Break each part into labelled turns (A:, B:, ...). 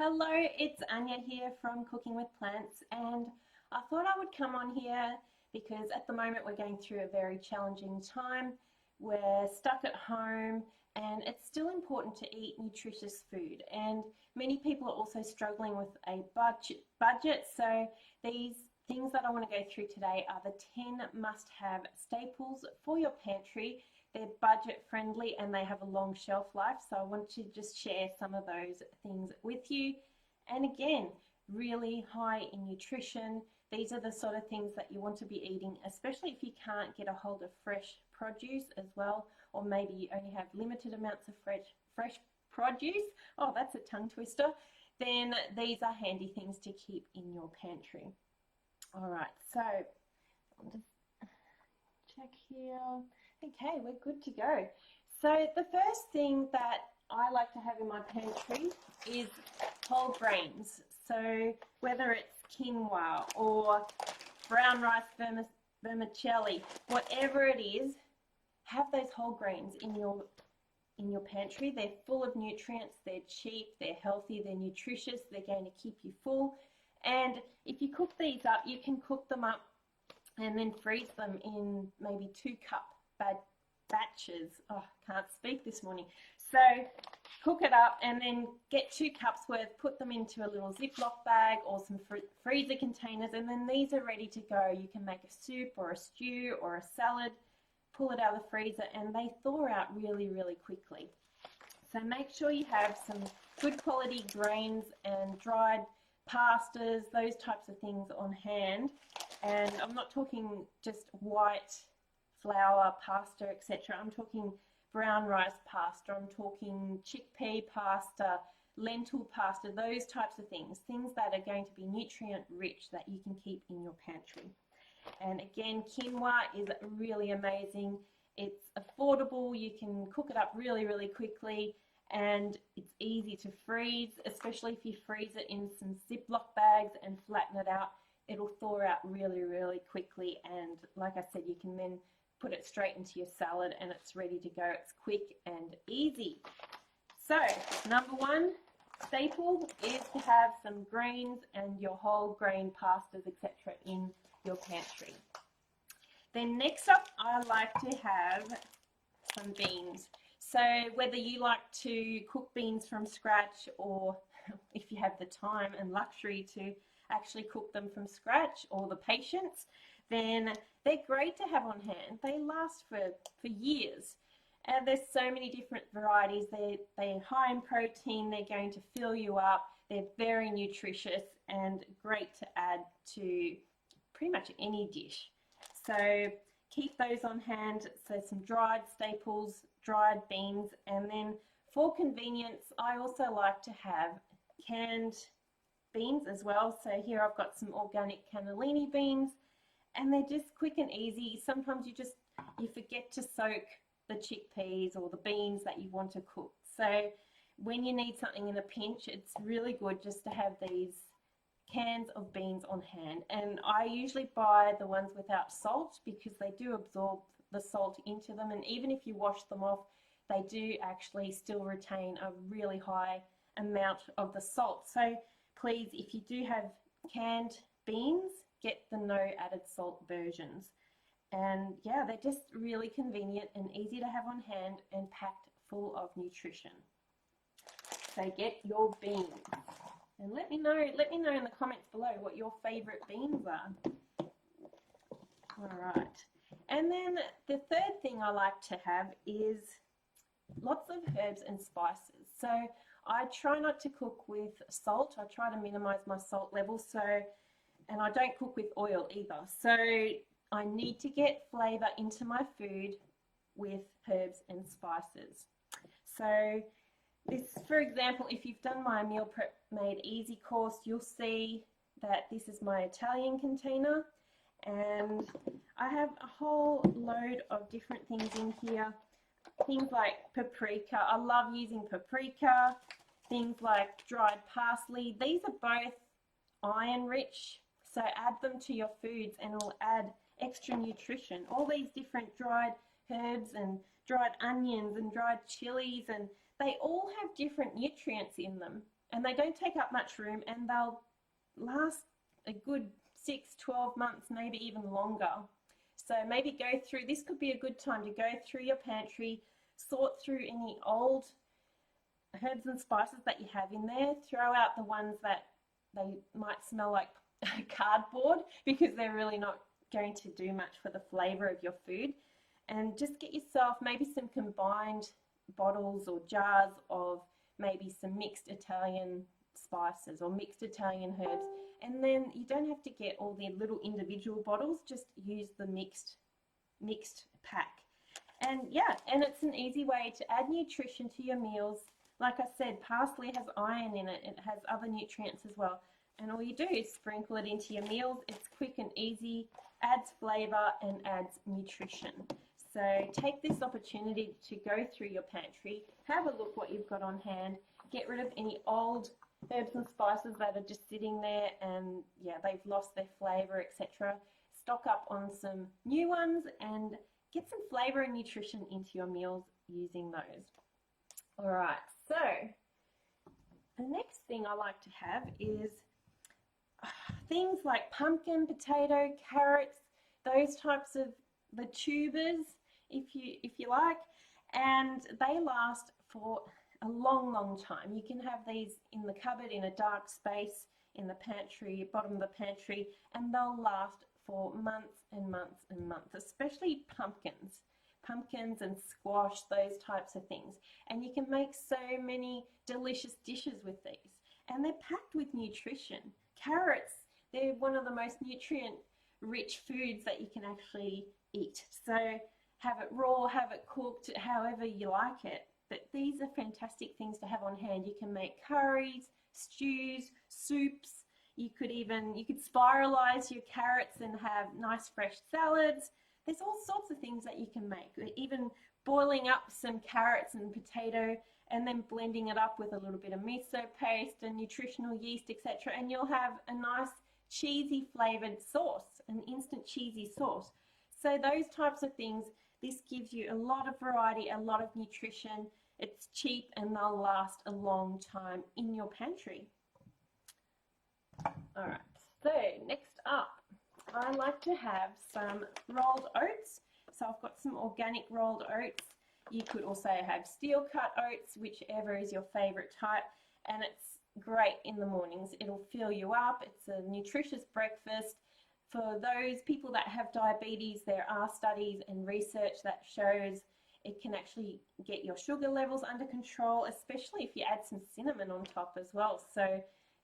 A: Hello, it's Anja here from Cooking with Plants, and I thought I would come on here because at the moment we're going through a very challenging time. We're stuck at home and it's still important to eat nutritious food, and many people are also struggling with a budget. So these things that I want to go through today are the 10 must-have staples for your pantry. They're budget friendly and they have a long shelf life, so I want to just share some of those things with you. And again, really high in nutrition. These are the sort of things that you want to be eating, especially if you can't get a hold of fresh produce as well, or maybe you only have limited amounts of fresh produce. Oh, that's a tongue twister. Then these are handy things to keep in your pantry. All right, so I'll just check here. Okay, we're good to go. So the first thing that I like to have in my pantry is whole grains. So whether it's quinoa or brown rice vermicelli, whatever it is, have those whole grains in your pantry. They're full of nutrients, they're cheap, they're healthy, they're nutritious, they're going to keep you full. And if you cook these up, you can cook them up and then freeze them in maybe 2-cup batches. Oh, can't speak this morning. So cook it up and then get 2 cups worth, put them into a little Ziploc bag or some freezer containers, and then these are ready to go. You can make a soup or a stew or a salad, pull it out of the freezer, and they thaw out really, really quickly. So make sure you have some good quality grains and dried pastas, those types of things on hand. And I'm not talking just white flour pasta, etc. I'm talking brown rice pasta, I'm talking chickpea pasta, lentil pasta, those types of things that are going to be nutrient rich that you can keep in your pantry. And again, quinoa is really amazing. It's affordable, you can cook it up really, really quickly, and it's easy to freeze, especially if you freeze it in some Ziploc bags and flatten it out. It'll thaw out really, really quickly, and like I said, you can then put it straight into your salad and it's ready to go. It's quick and easy. So number one staple is to have some greens and your whole grain pastas, etc. in your pantry. Then next up, I like to have some beans. So whether you like to cook beans from scratch, or if you have the time and luxury to actually cook them from scratch, or the patience, then they're great to have on hand. They last for years. And there's so many different varieties. They're high in protein, they're going to fill you up, they're very nutritious and great to add to pretty much any dish. So keep those on hand. So some dried staples, dried beans, and then for convenience, I also like to have canned beans as well. So here I've got some organic cannellini beans, and they're just quick and easy. Sometimes you forget to soak the chickpeas or the beans that you want to cook. So when you need something in a pinch, it's really good just to have these cans of beans on hand. And I usually buy the ones without salt because they do absorb the salt into them, and even if you wash them off, they do actually still retain a really high amount of the salt. So please, if you do have canned beans, get the no added salt versions. And yeah, they're just really convenient and easy to have on hand and packed full of nutrition. So get your beans. And let me know in the comments below what your favorite beans are. All right. And then the third thing I like to have is lots of herbs and spices. So I try not to cook with salt. I try to minimize my salt levels. And I don't cook with oil either. So I need to get flavor into my food with herbs and spices. So this, for example, if you've done my meal prep made easy course, you'll see that this is my Italian container, and I have a whole load of different things in here. Things like paprika. I love using paprika. Things like dried parsley. These are both iron rich, so add them to your foods and it'll add extra nutrition. All these different dried herbs and dried onions and dried chilies, and they all have different nutrients in them. and they don't take up much room, and they'll last a good 6-12 months, maybe even longer. So maybe go through, this could be a good time to go through your pantry, sort through any old herbs and spices that you have in there, throw out the ones that they might smell like cardboard because they're really not going to do much for the flavor of your food, and just get yourself maybe some combined bottles or jars of maybe some mixed Italian spices or mixed Italian herbs, and then you don't have to get all the little individual bottles, just use the mixed pack. And yeah, and it's an easy way to add nutrition to your meals. Like I said, parsley has iron in it, it has other nutrients as well, and all you do is sprinkle it into your meals. It's quick and easy, adds flavor and adds nutrition. So take this opportunity to go through your pantry, have a look what you've got on hand, get rid of any old herbs and spices that are just sitting there and yeah, they've lost their flavor, etc. Stock up on some new ones and get some flavor and nutrition into your meals using those. All right, so the next thing I like to have is things like pumpkin, potato, carrots, those types of the tubers, if you like, and they last for a long time. You can have these in the cupboard in a dark space in the pantry, bottom of the pantry, and they'll last for months and months and months, especially pumpkins and squash, those types of things. And you can make so many delicious dishes with these, and they're packed with nutrition. Carrots, they're one of the most nutrient rich foods that you can actually eat. So have it raw, have it cooked, however you like it. But these are fantastic things to have on hand. You can make curries, stews, soups. You could spiralize your carrots and have nice fresh salads. There's all sorts of things that you can make. Even boiling up some carrots and potato and then blending it up with a little bit of miso paste and nutritional yeast, etc. And you'll have a nice cheesy flavored sauce, an instant cheesy sauce. So those types of things, this gives you a lot of variety, a lot of nutrition. It's cheap and they'll last a long time in your pantry. All right, so next up, I like to have some rolled oats. So I've got some organic rolled oats. You could also have steel cut oats, whichever is your favorite type, and it's great in the mornings. It'll fill you up. It's a nutritious breakfast. For those people that have diabetes, there are studies and research that shows it can actually get your sugar levels under control, especially if you add some cinnamon on top as well. So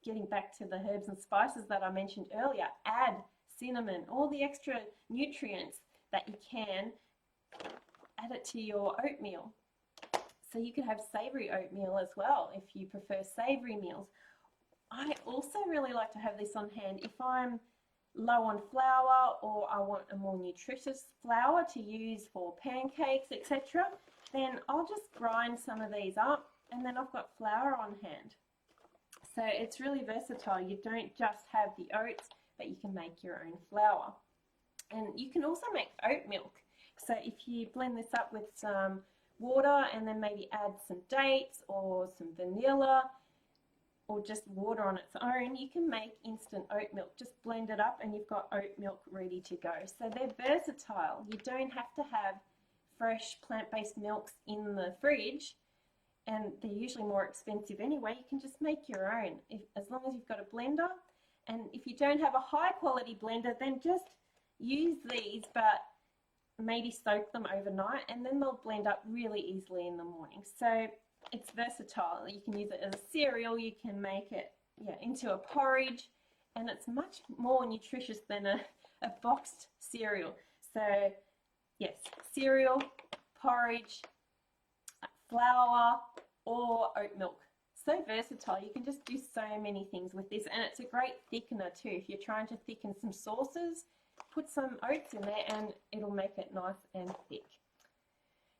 A: getting back to the herbs and spices that I mentioned earlier, add cinnamon, all the extra nutrients that you can, add it to your oatmeal. So you could have savory oatmeal as well if you prefer savory meals. I also really like to have this on hand if I'm low on flour or I want a more nutritious flour to use for pancakes, etc. Then I'll just grind some of these up and then I've got flour on hand. So it's really versatile. You don't just have the oats, but you can make your own flour. And you can also make oat milk. So if you blend this up with some water and then maybe add some dates or some vanilla or just water on its own, you can make instant oat milk. Just blend it up and you've got oat milk ready to go. So they're versatile. You don't have to have fresh plant-based milks in the fridge, and they're usually more expensive anyway. You can just make your own as long as you've got a blender. And if you don't have a high quality blender, then just use these, but maybe soak them overnight and then they'll blend up really easily in the morning. So it's versatile. You can use it as a cereal, you can make it into a porridge, and it's much more nutritious than a boxed cereal. So yes, cereal, porridge, flour or oat milk. So versatile. You can just do so many things with this, and it's a great thickener too. If you're trying to thicken some sauces, put some oats in there and it'll make it nice and thick.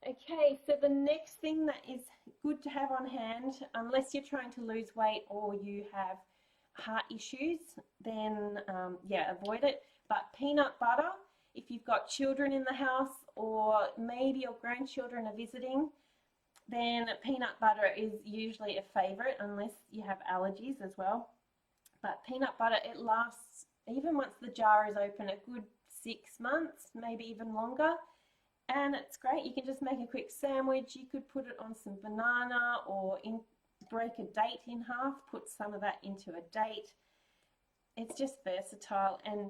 A: Okay, so the next thing that is good to have on hand, unless you're trying to lose weight or you have heart issues, then avoid it. But peanut butter, if you've got children in the house or maybe your grandchildren are visiting, then peanut butter is usually a favorite unless you have allergies as well. But peanut butter, it lasts, even once the jar is open, a good 6 months, maybe even longer. And it's great. You can just make a quick sandwich. You could put it on some banana or break a date in half, put some of that into a date. It's just versatile. And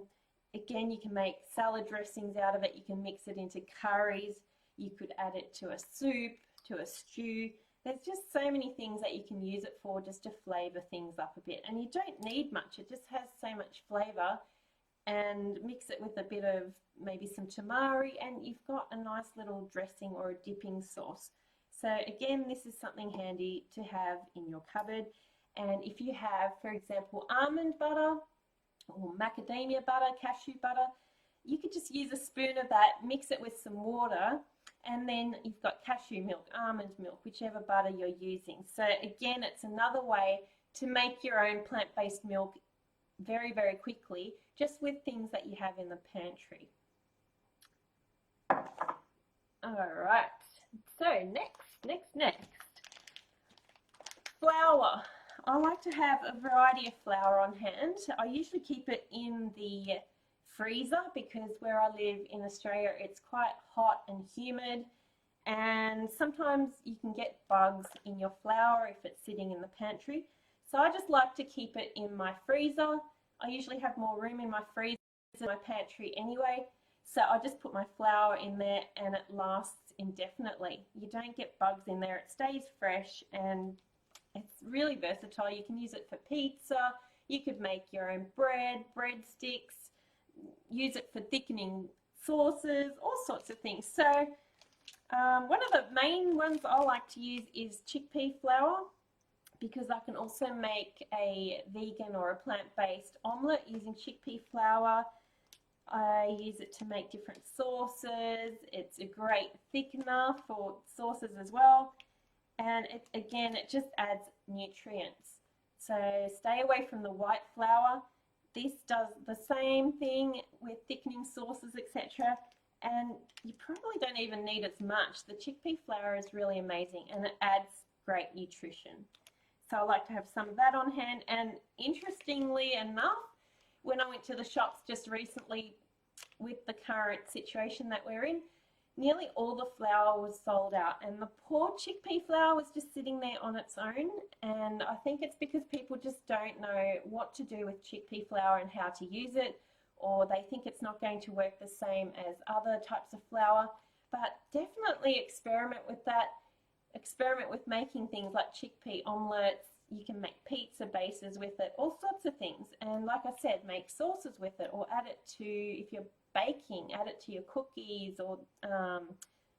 A: again, you can make salad dressings out of it. You can mix it into curries. You could add it to a soup, to a stew. There's just so many things that you can use it for, just to flavor things up a bit. And you don't need much. It just has so much flavor. And mix it with a bit of maybe some tamari, and you've got a nice little dressing or a dipping sauce. So again, this is something handy to have in your cupboard. And if you have, for example, almond butter or macadamia butter, cashew butter, you could just use a spoon of that, mix it with some water, and then you've got cashew milk, almond milk, whichever butter you're using. So again, it's another way to make your own plant-based milk very, very quickly, just with things that you have in the pantry. All right, so next. Flour. I like to have a variety of flour on hand. I usually keep it in the freezer because where I live in Australia, it's quite hot and humid, and sometimes you can get bugs in your flour if it's sitting in the pantry. So I just like to keep it in my freezer. I usually have more room in my freezer than my pantry anyway, so I just put my flour in there and it lasts indefinitely. You don't get bugs in there, it stays fresh, and it's really versatile. You can use it for pizza, you could make your own breadsticks, use it for thickening sauces, all sorts of things. So one of the main ones I like to use is chickpea flour, because I can also make a vegan or a plant-based omelette using chickpea flour. I use it to make different sauces. It's a great thickener for sauces as well. And it just adds nutrients. So stay away from the white flour. This does the same thing with thickening sauces, etc. And you probably don't even need as much. The chickpea flour is really amazing and it adds great nutrition. So I like to have some of that on hand. And interestingly enough, when I went to the shops just recently with the current situation that we're in, nearly all the flour was sold out, and the poor chickpea flour was just sitting there on its own. And I think it's because people just don't know what to do with chickpea flour and how to use it, or they think it's not going to work the same as other types of flour. But definitely experiment with that. Experiment with making things like chickpea omelettes. You can make pizza bases with it, all sorts of things. And like I said, make sauces with it, or add it to, if you're baking, add it to your cookies, or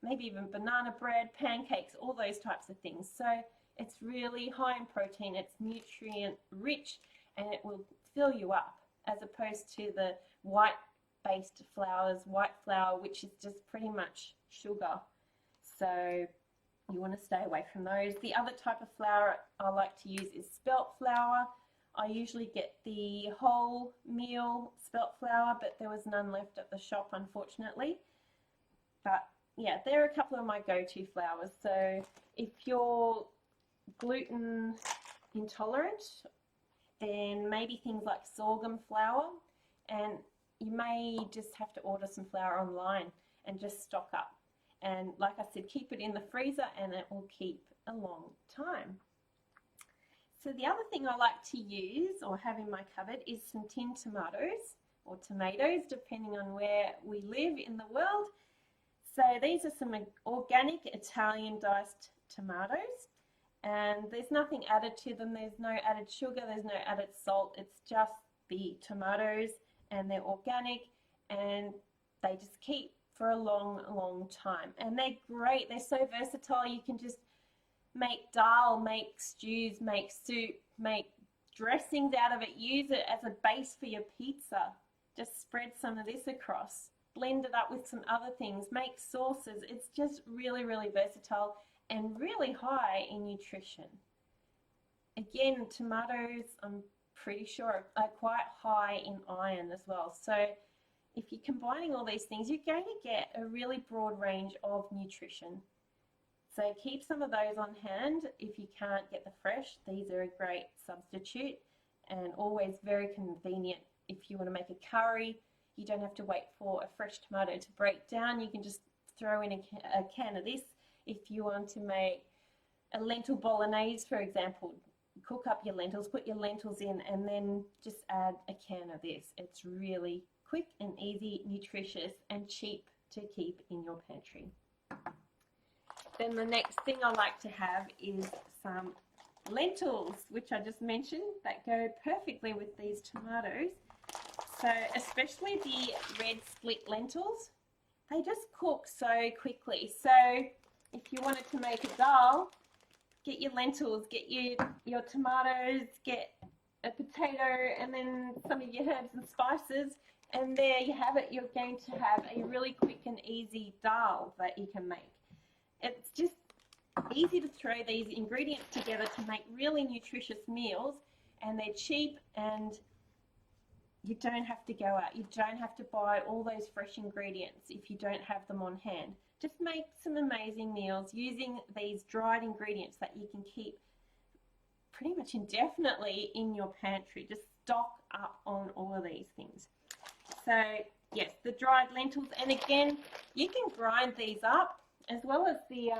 A: maybe even banana bread, pancakes, all those types of things. So it's really high in protein, it's nutrient rich, and it will fill you up, as opposed to the white-based flours, white flour, which is just pretty much sugar. So you want to stay away from those. The other type of flour I like to use is spelt flour. I usually get the whole meal spelt flour, but there was none left at the shop, unfortunately. But yeah, they're a couple of my go-to flours. So if you're gluten intolerant, then maybe things like sorghum flour, and you may just have to order some flour online and just stock up. And like I said, keep it in the freezer and it will keep a long time. So the other thing I like to use or have in my cupboard is some tinned tomatoes, or tomatoes, depending on where we live in the world. So these are some organic Italian diced tomatoes, and there's nothing added to them. There's no added sugar, there's no added salt. It's just the tomatoes, and they're organic, and they just keep for a long time. And they're great. They're so versatile. You can just make dal, make stews, make soup, make dressings out of it. Use it as a base for your pizza. Just spread some of this across. Blend it up with some other things. Make sauces. It's just really, really versatile and really high in nutrition. Again, tomatoes, I'm pretty sure, are quite high in iron as well. So if you're combining all these things, you're going to get a really broad range of nutrition. So keep some of those on hand if you can't get the fresh. These are a great substitute and always very convenient. If you want to make a curry, you don't have to wait for a fresh tomato to break down. You can just throw in a can of this. If you want to make a lentil bolognese, for example, cook up your lentils, put your lentils in, and then just add a can of this. It's really quick and easy, nutritious, and cheap to keep in your pantry. Then the next thing I like to have is some lentils, which I just mentioned, that go perfectly with these tomatoes. So especially the red split lentils, they just cook so quickly. So if you wanted to make a dal, get your lentils, get your tomatoes, get a potato, and then some of your herbs and spices, and there you have it. You're going to have a really quick and easy dal that you can make. It's just easy to throw these ingredients together to make really nutritious meals, and they're cheap, and you don't have to go out. You don't have to buy all those fresh ingredients if you don't have them on hand. Just make some amazing meals using these dried ingredients that you can keep pretty much indefinitely in your pantry. Just stock up on all of these things. So yes, the dried lentils, and again, you can grind these up as well as the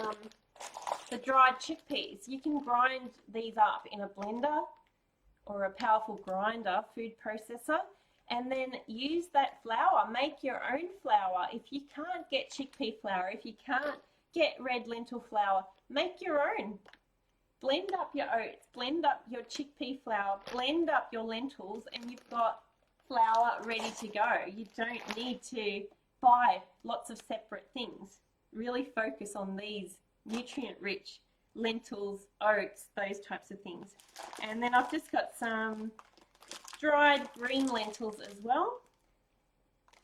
A: dried chickpeas. You can grind these up in a blender or a powerful grinder, food processor, and then use that flour. Make your own flour. If you can't get chickpea flour, if you can't get red lentil flour, make your own. Blend up your oats, blend up your chickpea flour, blend up your lentils, and you've got flour ready to go. You don't need to buy lots of separate things. Really focus on these nutrient-rich lentils, oats, those types of things. And then I've just got some dried green lentils as well.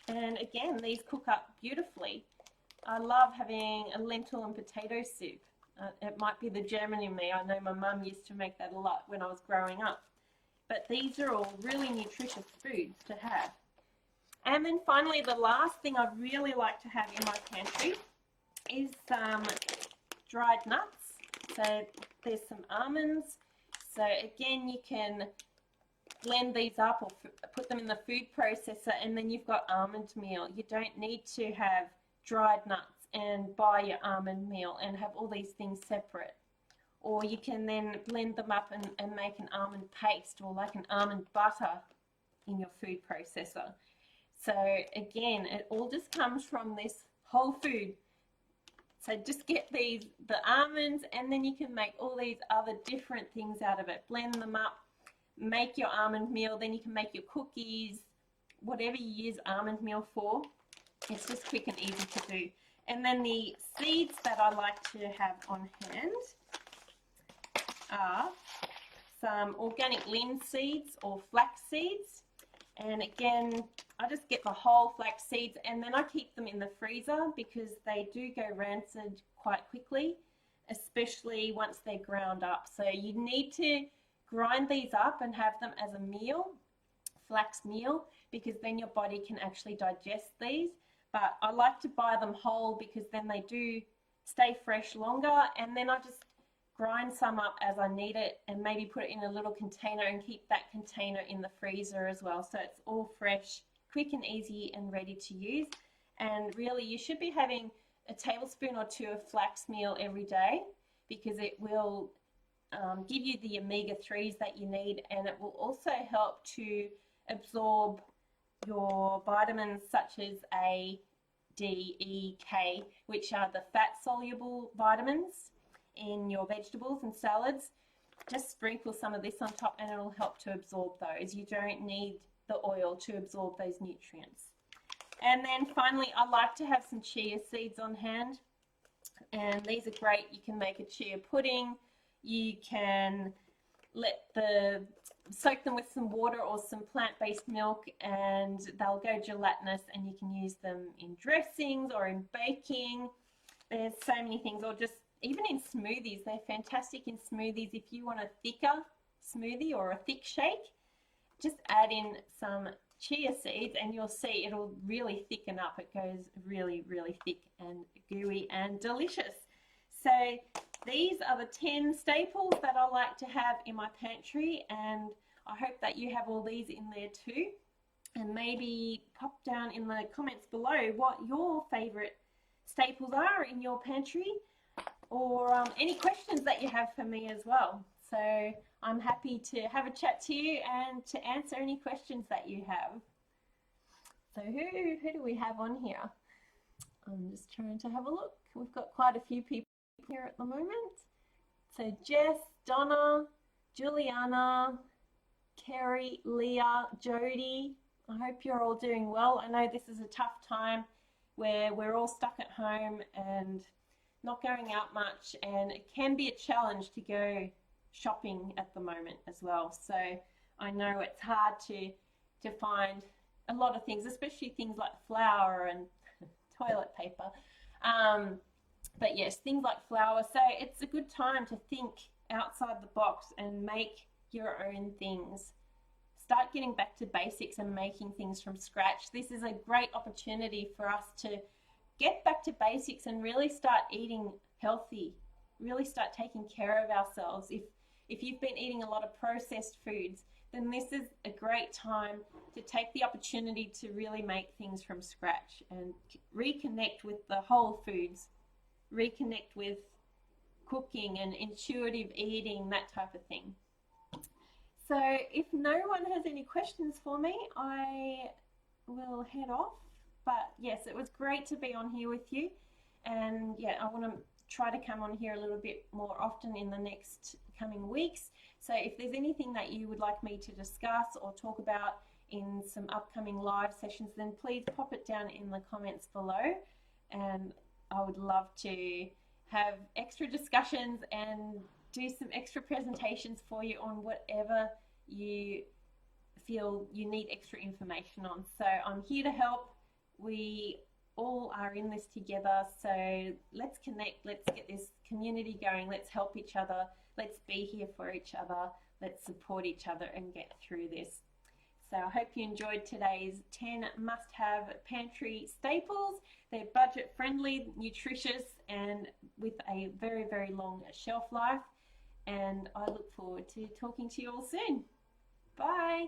A: And again, these cook up beautifully. I love having a lentil and potato soup. It might be the German in me. I know my mum used to make that a lot when I was growing up. But these are all really nutritious foods to have. And then finally, the last thing I'd really like to have in my pantry is some dried nuts. So there's some almonds. So again, you can blend these up or put them in the food processor, and then you've got almond meal. You don't need to have dried nuts and buy your almond meal and have all these things separate. Or you can then blend them up and make an almond paste or like an almond butter in your food processor. So again, it all just comes from this whole food. So just get the almonds, and then you can make all these other different things out of it. Blend them up, make your almond meal, then you can make your cookies, whatever you use almond meal for. It's just quick and easy to do. And then the seeds that I like to have on hand are some organic linseeds or flax seeds. And again, I just get the whole flax seeds, and then I keep them in the freezer because they do go rancid quite quickly, especially once they're ground up. So you need to grind these up and have them as a meal, flax meal, because then your body can actually digest these. But I like to buy them whole because then they do stay fresh longer, and then I just grind some up as I need it and maybe put it in a little container and keep that container in the freezer as well. So it's all fresh, quick and easy and ready to use. And really you should be having a tablespoon or two of flax meal every day because it will give you the omega-3s that you need, and it will also help to absorb your vitamins such as A, D, E, K, which are the fat-soluble vitamins in your vegetables and salads. Just sprinkle some of this on top and it'll help to absorb those. You don't need the oil to absorb those nutrients. And then finally, I like to have some chia seeds on hand, and these are great. You can make a chia pudding. You can soak them with some water or some plant-based milk, and they'll go gelatinous, and you can use them in dressings or in baking. There's so many things, or just even in smoothies. They're fantastic in smoothies. If you want a thicker smoothie or a thick shake, just add in some chia seeds and you'll see it'll really thicken up. It goes really, really thick and gooey and delicious. So these are the 10 staples that I like to have in my pantry, and I hope that you have all these in there too. And maybe pop down in the comments below what your favourite staples are in your pantry, or any questions that you have for me as well. So I'm happy to have a chat to you and to answer any questions that you have. So who do we have on here? I'm just trying to have a look. We've got quite a few people here at the moment. So Jess, Donna, Juliana, Kerry, Leah, Jody, I hope you're all doing well. I know this is a tough time where we're all stuck at home and not going out much, and it can be a challenge to go shopping at the moment as well. So I know it's hard to find a lot of things, especially things like flour and toilet paper. But yes, things like flour. So it's a good time to think outside the box and make your own things. Start getting back to basics and making things from scratch. This is a great opportunity for us to get back to basics and really start eating healthy, really start taking care of ourselves. If you've been eating a lot of processed foods, then this is a great time to take the opportunity to really make things from scratch and reconnect with the whole foods, reconnect with cooking and intuitive eating, that type of thing. So if no one has any questions for me, I will head off. But yes, it was great to be on here with you. And yeah, I want to try to come on here a little bit more often in the next coming weeks. So if there's anything that you would like me to discuss or talk about in some upcoming live sessions, then please pop it down in the comments below. And I would love to have extra discussions and do some extra presentations for you on whatever you feel you need extra information on. So I'm here to help. We all are in this together, so let's connect, let's get this community going, let's help each other, let's be here for each other, let's support each other and get through this. So I hope you enjoyed today's 10 must-have pantry staples. They're budget-friendly, nutritious, and with a very, very long shelf life. And I look forward to talking to you all soon. Bye.